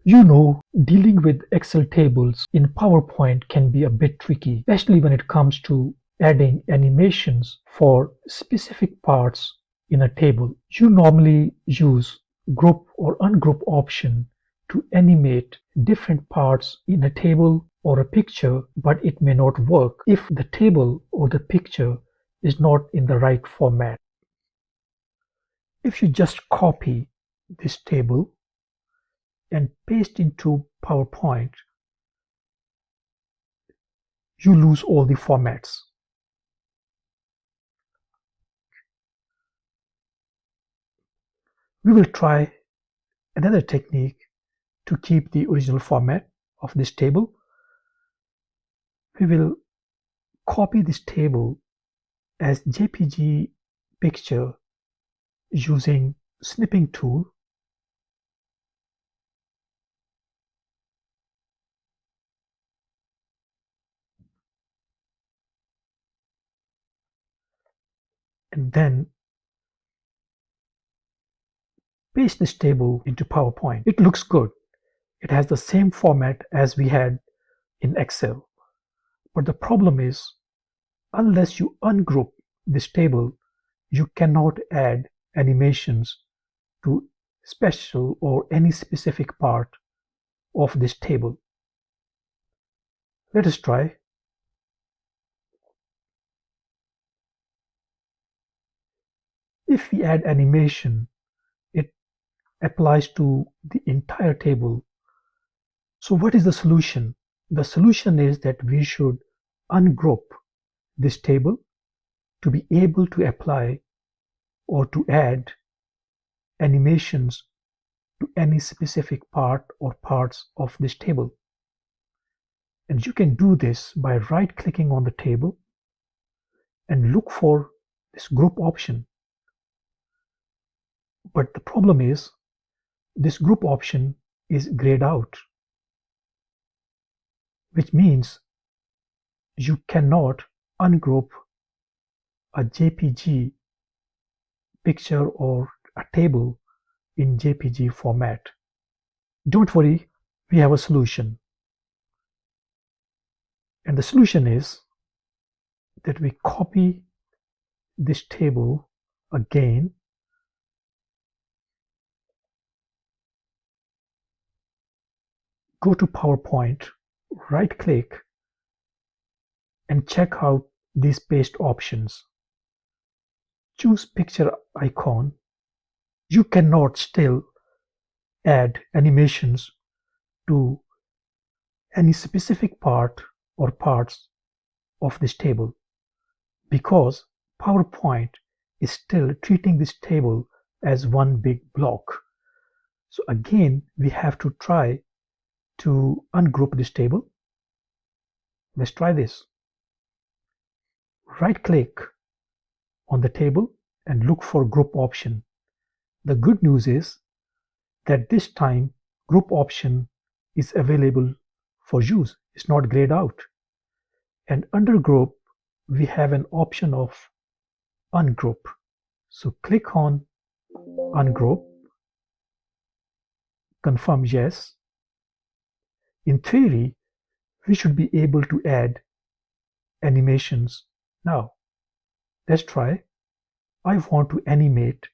You know, dealing with Excel tables in PowerPoint can be a bit tricky, especially when it comes to adding animations for specific parts in a table. You normally use group or ungroup option to animate different parts in a table or a picture, but it may not work if the table or the picture is not in the right format. If you just copy this table and paste into PowerPoint, you lose all the formats. We will try another technique to keep the original format of this table. We will copy this table as JPG picture using snipping tool, and then paste this table into PowerPoint. It looks good. It has the same format as we had in Excel. But the problem is, unless you ungroup this table, you cannot add animations to special or any specific part of this table. Let us try. If we add animation, it applies to the entire table. So what is the solution? The solution is that we should ungroup this table to be able to apply or to add animations to any specific part or parts of this table. And you can do this by right-clicking on the table and look for this group option. But the problem is, this group option is grayed out, which means you cannot ungroup a JPG picture or a table in JPG format. Don't worry, we have a solution. And the solution is that we copy this table again, go to PowerPoint, right click, and check out these paste options. Choose picture icon. You cannot still add animations to any specific part or parts of this table because PowerPoint is still treating this table as one big block. So again, we have to try to ungroup this table. Let's try this. Right click on the table and look for group option. The good news is that this time group option is available for use. It's not grayed out. And under group, we have an option of ungroup. So click on ungroup, confirm yes. In theory, we should be able to add animations now. Let's try. I want to animate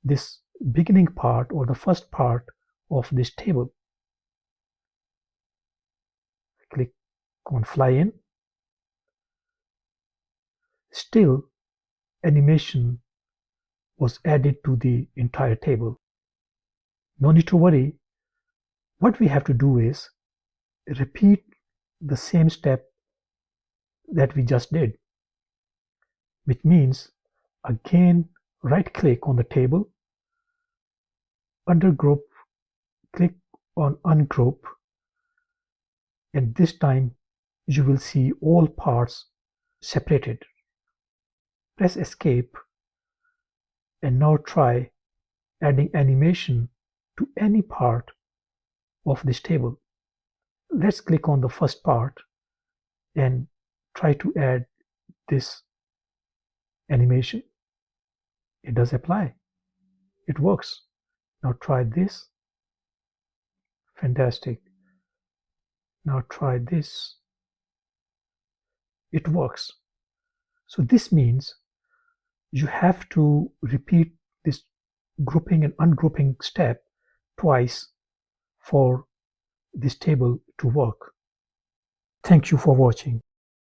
this beginning part or the first part of this table. Click on fly in. Still, animation was added to the entire table. No need to worry. What we have to do is repeat the same step that we just did, which means again right click on the table, under group, click on ungroup, and this time you will see all parts separated. Press escape and now try adding animation to any part of this table. Let's click on the first part and try to add this animation. It does apply. It works. Now try this. Fantastic. Now try this. It works. So this means you have to repeat this grouping and ungrouping step twice for this table to work. Thank you for watching.